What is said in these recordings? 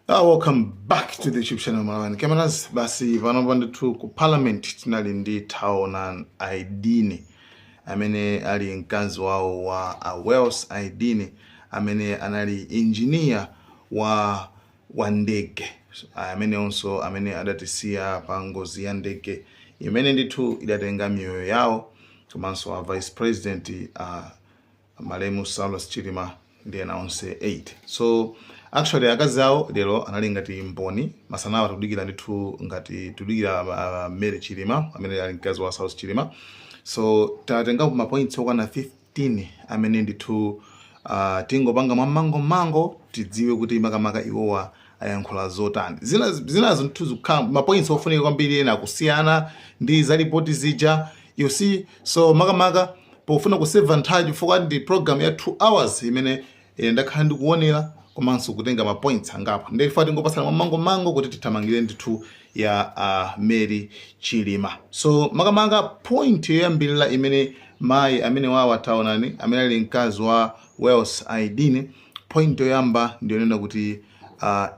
Welcome back to the YouTube channel Malawani Cameras. Basi vanopanda tu ku parliament tinali ndi Taona Aidini amene ali mkazi wao wa Wells Aidini amene anali engineer wa ndege amene onso amene adatisiya pa ngozi ya ndege imene ndithu idatenga miyoyo yawo komanso wa vice president Malemu Saulos Chilima ndiye na onse 8. So actually akazi awo lero anali ngati mboni masanawa tudikira ndithu ngati tudikira Mary Chilima amene ali mkazi wa Saulos Chilima. So tatenga ma points okwana 15 amene ndithu tingopanga mango tidziwe kuti makamaka iwowa ayankhula zotani. Zinazo ndithu zikhala ma points ofunika kwambiri ena kusiyana ndi za report zija, you see. So makamaka pofuna ku save vantage for ndi program ya 2 hours imene ndakhala ndikuonera komanso kutenga ma points angapo ndifa tingopasana mango kuti tithamangire ndithu ya Mary Chilima. So makamaka point yoyambirira imene mayi amene wawa Taonani amene ali mkazi wa Wells Aidini, point yoyamba ndiyonena kuti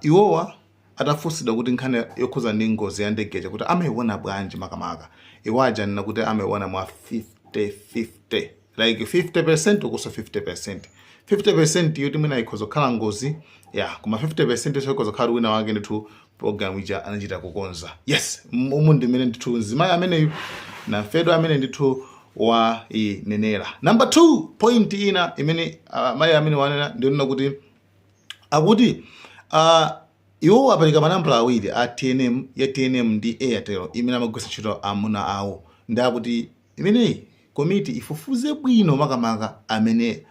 iwowa atafusidwa kuti nkhani yokhuza ndi ngozi ya ndege kuti amaiona bwanji makamaka iwaja nina kuti amaiona mwa 50-50 like 50% ukuso 50%. 50% yoti mwina ikhoza khala ngozi kuma 50% ikhoza khala wina wake ndithu program ija anachita kukonza. Yes, umu ndimene ndithu nzimayi amene na fedo amene ndithu wa nenera. Number 2 point ina imene mayi amene wanena ndionena kuti akuti iwo apalika manambala awiri a TNM ya TNM ndi Airtel imene amagwisa ntchito amuna awo ndakuti imeneyi komiti ifufuze bwino makamaka amene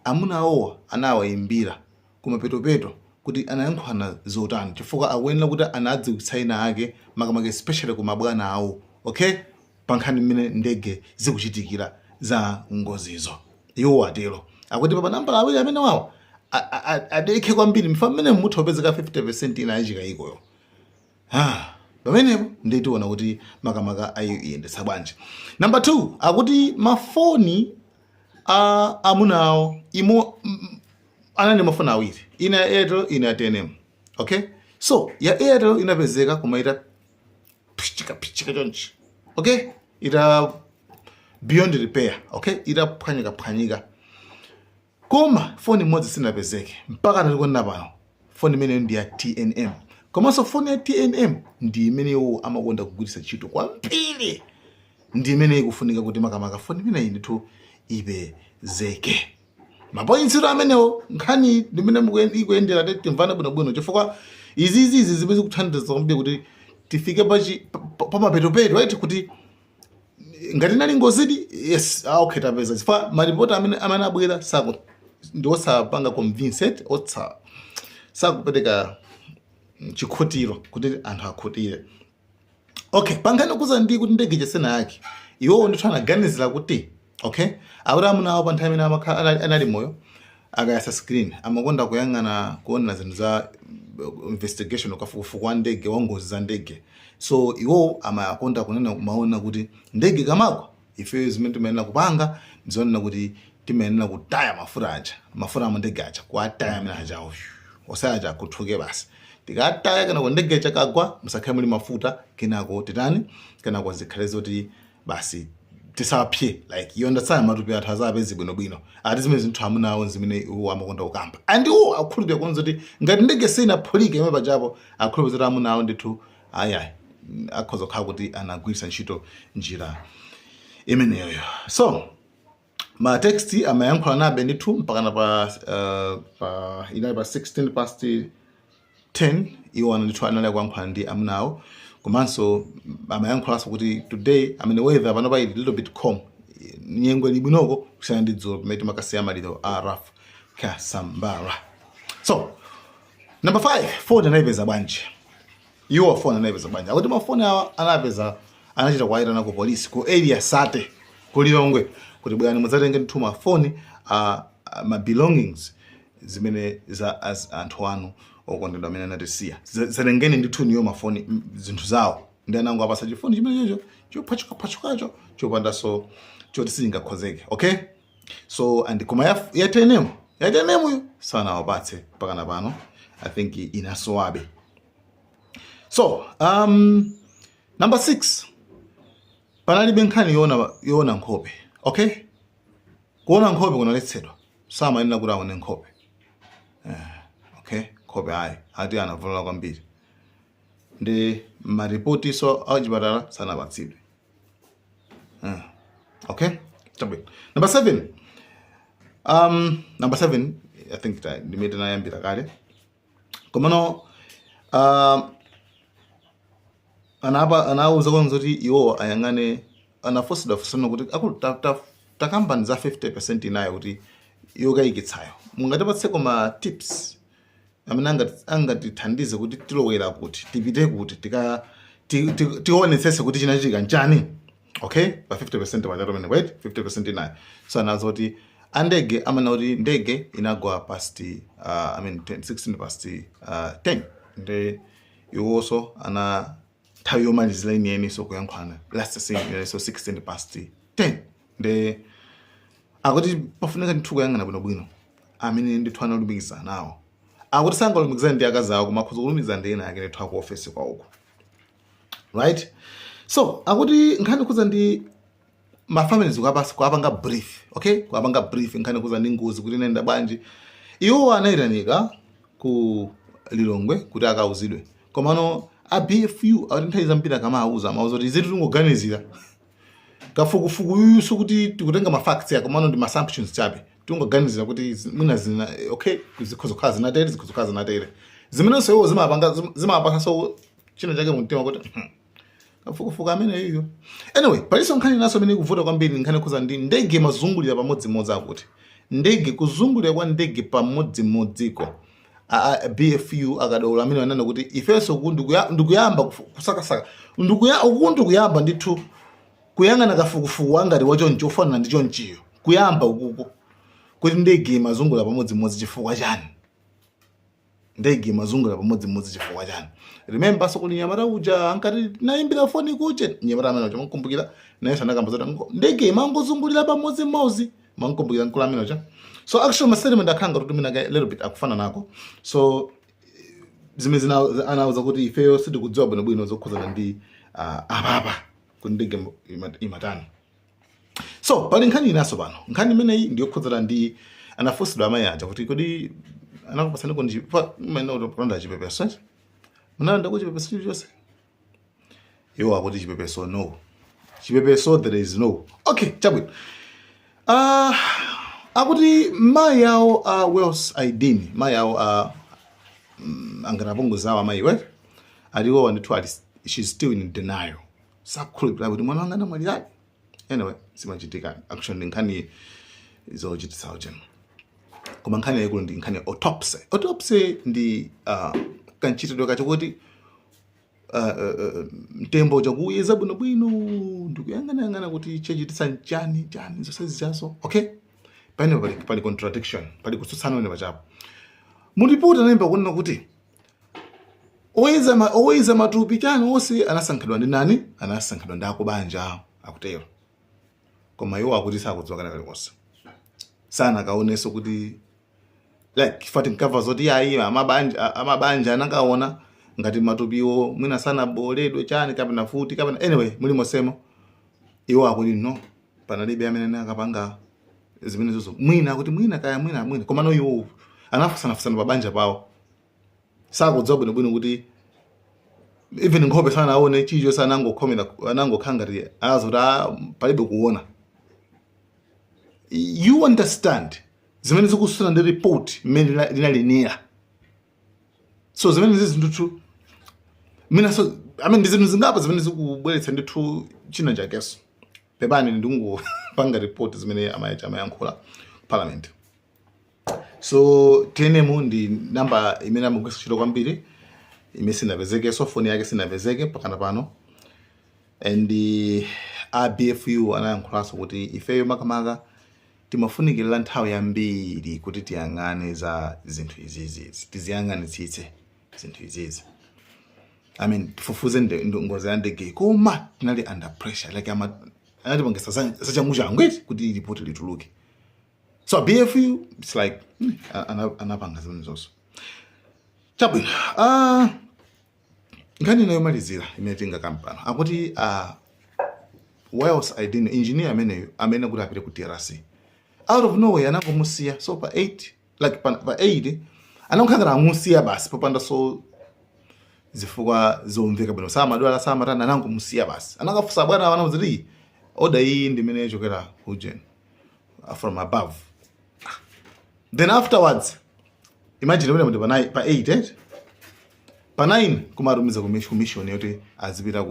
amuna awo anawayimbira kumapetopeto kuti anayankhwana zotani chifukwa akuyenera kuti anadziwitsaina ake makamaka especially kumabwana awo, okay, pankhani imene ndege zikuchitikira za ngozizo. Iwo atero akuti pa nambala awiri amene wawo adekhe kwambiri mfa mmene mutha upezeka 50% ina yachika ikoyo. Pamenepo nditiona kuti makamaka ayiyendesa bwanji. Number 2 akuti mafoni amuna awo imo anali mafoni awiri, ina ya Airtel ina ya TNM, okay. So ya Airtel inapezeka kumaita pichika chonchi, okay, ita beyond repair, okay, ita phwanyika koma foni imodzi sinapezeke mpaka ndikuona pano foni imene ndi ya TNM. Komanso foni ya TNM ndi imene iwo amakonda kugwiritsa ntchito kwambiri, ndi imene ikufunika kuti makamaka foni imene ndithu ipezeke. Mapointsiro amenewo nkhani ndimene ikuyendera timvana bwinobwino chifukwa izi zimene zikuthandiza kwambiri kuti tifike pa mapetopeto right, kuti ngati nali ngozidi yes okay tapeza chifukwa maripota amene abwera ndiwosapanga convinced sakupereka chikhutiro kuti anthu akhutire. Okay, pangani kuza ndi kuti ndege chasena yake iwo ndithu anaganizira kuti okay awura amuna awo pa nthawi imene anali moyo akayasa screen amakonda kuyang'ana kuona zinthu za investigation ukafukufuku wa ndege wa ngozi za ndege. So iwo amakonda kunena maona kuti ndege kamako ife zimene timayenera kupanga ndizonena kuti timayenera kutaya mafuta mu ndege aja kuataya amene ajawo osayaja kuthuke basi tikataya kana ndege chakagwa musakhale muli mafuta kenako titani kenako zikhale zoti basi tisapye like you understand matupi athu azapezi bwinobwino ati zimene zinthu amuna awo zimene iwo amakonda kukamba and iwo akhulupirira kunza kuti ngati ndege sinapholike imwe pajapo akhulupirira kuti amuna awo ndithu ayayi akhoza kukhala kuti anagwiritsa ntchito njira imeneyo. So ma text amayankhula nabe ndithu mpaka pa 16 past 10 iwo ndithu anali kuyankhula ndi amuna awo. Komanso amayankhulaso kuti today amene weather pano pa little bit calm nyengo libwinoko kusiyana ndi dzulo pamene timakasiya maliro a Raf Kasambara. So number 5 phone anayipeza bwanji. Iwo phone anayipeza bwanji akuti mafoni awa anapeza anachita kuwayitana ku polisi ku area Sate ku Lilongwe kuti bwana mudzatenge ndithu mafoni ma belongings zimene za as anthu anu okondedwa amene anatisiya zalengeni ndithu niyo mafoni zinthu zawo ndi anango apasa chifoni chimene chophachukacho chopanda so choti singakhozeke, okay. So and kuma ya TNM yo sana wapatse mpaka na pano I think inasowabe. So number 6, panalibe nkhani yona nkhope. Okay, kuona nkhope kunaletsedwa samayenera kuti aone nkhope. Okay, nkhope ayi ati anavulala kwambiri ndi maripoti so achipatala sanapatsidwe. Okay, number 7, I think ndimete nayambira kale komano anauza kwanza kuti iwo ayang'ane anafosidwa kuti akulu takambani za 50% inayo kuti iyo kayikitsayo mungatipatse koma tips amene angatithandize kuti tilowera kuti tipite kuti tionetsese kuti chinachitika nchani. Okay, pa 50% pachatu mene wait 50% inayo. So anazo kuti andege amana kuti ndege inagwa past 16 past 10 ndi iwoso ana nthawi yomalizira iniyeni so kuyankhwana last scene so 16 past 10 ndi akuti pafunika ndithu kuyang'ana bwinobwino amene ndithu analumikiza nawo akuti sangalumikizana ndi akazawo koma akhoza kulumikiza ndi ena yake ndithu aku office kwa uko, right? So akuti nkhani kuza ndi mafamilies kuapanga brief. Okay, kuapanga brief nkhani kuza ndi ngozi kuti nenda bwanji iwo anayiranika ku Lilongwe kuti akauzidwe komano a BFU akuti nthawi zambiri kama auza kuti izetu tingoganizira kafukufuku yuso kuti tikutenga mafacts ya komano ndi assumptions chabe tingoganizira kuti mwina zina okay zikhoza zinatere zikhoza zinatere zimene so zimapanga so chino chake mumtima kuti kafukufuku amene iyo. Anyway, paliso nkhani naso amene kuvuta kwambiri nkhani kuza ndi ndege mazungulira pamodzimodzi akuti ndege kuzungulira kwa ndege pamodzimodziko BFU akadaula amene wanana kuti ifeso ndikuyamba kusakasaka ndikuyamba ndithu kuyang'ana kafukufuku angati wachoncho ufanana ndi chonchiyo kuyamba ukuko kuti ndege mazungulira pamodzimodzi chifukwa chani. Ndege mazungulira pamodzimodzi chifukwa chani. Remember so kuti nyamata uja ankati nayimbira foni kuche nyamata amene uja mankumbukira naye sanakamba zoti ndege mangozungulira pamodzimodzi mankumbukira nkula amene uja. So actually my statement akhanga kuti mina a little bit akufana nako. So zimene anauza kuti ifeyo sitikudziwa bwinobwino zokhuzana ndi ababa kuti ndege imatani. So pali nkhani inaso pano nkhani imeneyi ndiyokhuzana ndi anafosidwa amayi aja kuti kodi anakupasana kuti mmene utopanda chipepeso munanda kuti chipepeso chonse iwo akuti chipepeso no chipepeso there is no. Okay, chabwino akuti mayi yawo Wells Aidini mayi yawo anganapongozawo amayi we aliwo wandithu ali she's still in denial sakhulupirira kuti mwana wanga namwalirabe. Anyway simachitika actually nkhani izochititsawo cheno koma nkhani yaikulu ndi nkhani autopsy ndi kanchitidwe kachokuti mtembo chakuyeza bwinobwino ndikuyang'anayang'ana kuti chachititsa chani zonsezi chaso. Okay, pali contradiction pali kutsutsana wene pachapo mulipoti anayimba kunena kuti oweza matupi chani onse anasankhidwa ndi nani anasankhidwa ndi akubanja akutero koma iwo akuti sakudziwa kana kalikonse sana kaoneso kuti like fati nkava zoti yayi amabanja anakaona ngati matupiwo mwina sana boledwe chani kapena futi kapena anyway mulimo semo iwo akuti no panalibe amene akapanga zimene zozo mwina akuti mwina koma no iwo anafusana pabanja pawo sakudziwa bwinobwino kuti even nkhope sana aone chicho sana anangokhanga ti azoti palibe kuona. You understand zimene zikusuna ndi report mmene linalinira so zimene zinthu mina so ndi zinthu zingapa zimene zikubweretsa ndithu china chakeso pepani ndingopanga report zimene amayankhula parliament. So TNM ndi namba imene amagwisa ntchito kwambiri imene sinapezeke so phone yake sinapezeke pakana pano and BFU anayankhulaso kuti ifeyo makamaka timafunikira nthawi yambiri kuti tiyang'ane za zinthu izizi tiziyang'anitsitse zinthu izizi tifufuze ngozi ya ndege koma tinali under pressure like anatipangisa sachamuchangweti kuti report lituluke. So BFU it's like anapanga zimene zonso Chabwino. Ngani nayomalizira imene tingakampano akuti Wales ID engineer amene kuti apite ku TRC out of nowhere anangomusiya. So pa 8 like pa 8 anankhangira amusiya basi popanda so zifukwa zomveka bwino samadwala samatana anangomusiya basi. Anakafusa bwana wanamuziti order iyi ndimene chokera kujen from above. Then afterwards imagine when pa 8 pa 9 kumarumiza ku mission yote azipita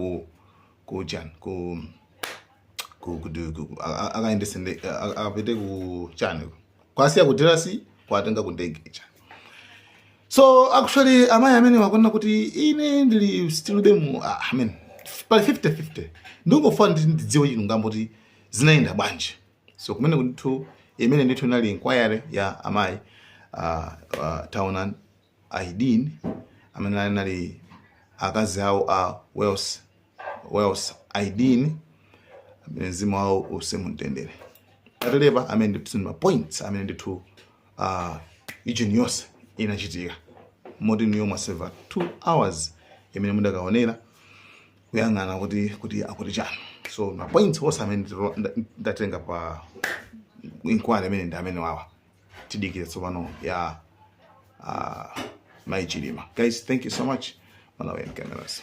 ku jan ku akaendesende akapite ku chane kwasiya ku TRC kwatenga ku ndege cha. So actually amai amene wakona kuti ine ndili still demu pa 50-50 ndingofa ndidziwe chino ngamboti zinaenda bwanji. So kumene kuti imene ndithu nali inquiry ya amai Taonan ID amene nali akazi awo a Wales ID mzimu wao usemutendere. Ataleba amene ndithu ma points amene ndithu region yonse inachitika moti niyo mwaseva 2 hours imene mudakaonera kuyang'ana kuti akuti chano. So ma points wose amene ndatenga pa inquiry amene ndi amene wawa tidikire tsopano ya Mai Chilima. Guys, thank you so much. Malawian Cameras.